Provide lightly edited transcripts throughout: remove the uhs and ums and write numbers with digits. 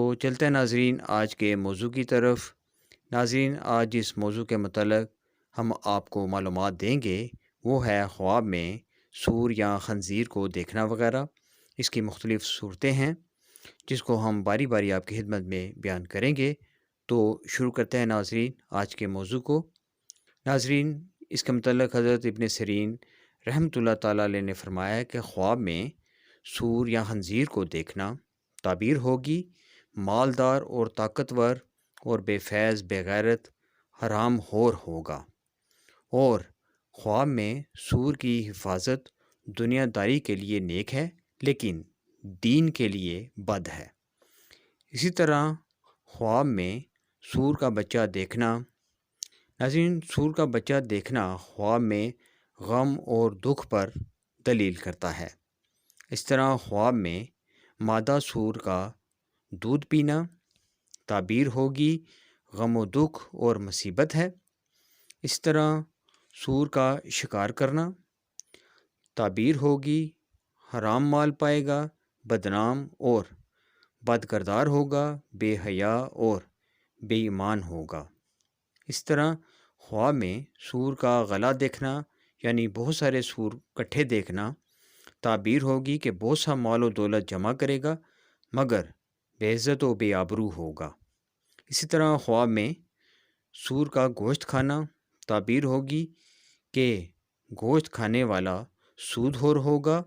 تو چلتے ہیں ناظرین آج کے موضوع کی طرف۔ ناظرین آج جس موضوع کے متعلق ہم آپ کو معلومات دیں گے وہ ہے خواب میں سور یا خنزیر کو دیکھنا وغیرہ۔ اس کی مختلف صورتیں ہیں جس کو ہم باری باری آپ کی خدمت میں بیان کریں گے۔ تو شروع کرتے ہیں ناظرین آج کے موضوع کو۔ ناظرین اس کے متعلق حضرت ابن سیرین رحمۃ اللہ تعالیٰ علیہ نے فرمایا کہ خواب میں سور یا خنزیر کو دیکھنا تعبیر ہوگی مالدار اور طاقتور اور بے فیض بے غیرت حرام خور ہوگا، اور خواب میں سور کی حفاظت دنیا داری کے لیے نیک ہے لیکن دین کے لیے بد ہے۔ اسی طرح خواب میں سور کا بچہ دیکھنا، ناظرین سور کا بچہ دیکھنا خواب میں غم اور دکھ پر دلیل کرتا ہے۔ اس طرح خواب میں مادہ سور کا دودھ پینا تعبیر ہوگی غم و دکھ اور مصیبت ہے۔ اس طرح سور کا شکار کرنا تعبیر ہوگی حرام مال پائے گا، بدنام اور بد کردار ہوگا، بے حیا اور بے ایمان ہوگا۔ اس طرح خواب میں سور کا غلا دیکھنا یعنی بہت سارے سور کٹھے دیکھنا تعبیر ہوگی کہ بہت سا مال و دولت جمع کرے گا مگر بے عزت و بے آبرو ہوگا۔ اسی طرح خواب میں سور کا گوشت کھانا تعبیر ہوگی کہ گوشت کھانے والا سود خور ہوگا،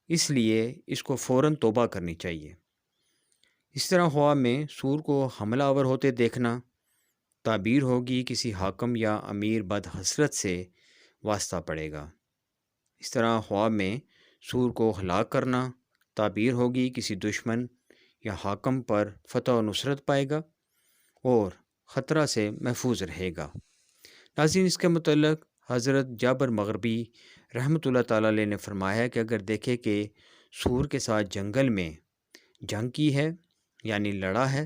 اس لیے اس کو فوراً توبہ کرنی چاہیے۔ اس طرح خواب میں سور کو حملہ آور ہوتے دیکھنا تعبیر ہوگی کسی حاکم یا امیر بد حسرت سے واسطہ پڑے گا۔ اس طرح خواب میں سور کو ہلاک کرنا تعبیر ہوگی کسی دشمن یا حاکم پر فتح و نصرت پائے گا اور خطرہ سے محفوظ رہے گا۔ ناظرین اس کے متعلق حضرت جابر مغربی رحمۃ اللہ تعالیٰ علیہ نے فرمایا کہ اگر دیکھے کہ سور کے ساتھ جنگل میں جنگ کی ہے یعنی لڑا ہے،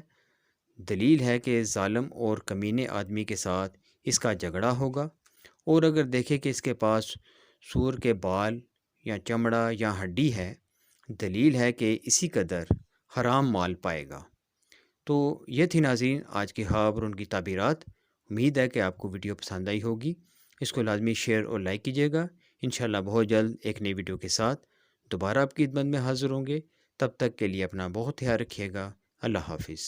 دلیل ہے کہ ظالم اور کمینے آدمی کے ساتھ اس کا جھگڑا ہوگا، اور اگر دیکھے کہ اس کے پاس سور کے بال یا چمڑا یا ہڈی ہے، دلیل ہے کہ اسی قدر حرام مال پائے گا۔ تو یہ تھی ناظرین آج کے خواب اور ان کی تعبیرات۔ امید ہے کہ آپ کو ویڈیو پسند آئی ہوگی۔ اس کو لازمی شیئر اور لائک کیجیے گا۔ انشاءاللہ بہت جلد ایک نئی ویڈیو کے ساتھ دوبارہ آپ کی خدمت میں حاضر ہوں گے۔ تب تک کے لیے اپنا بہت خیال رکھیے گا۔ اللہ حافظ۔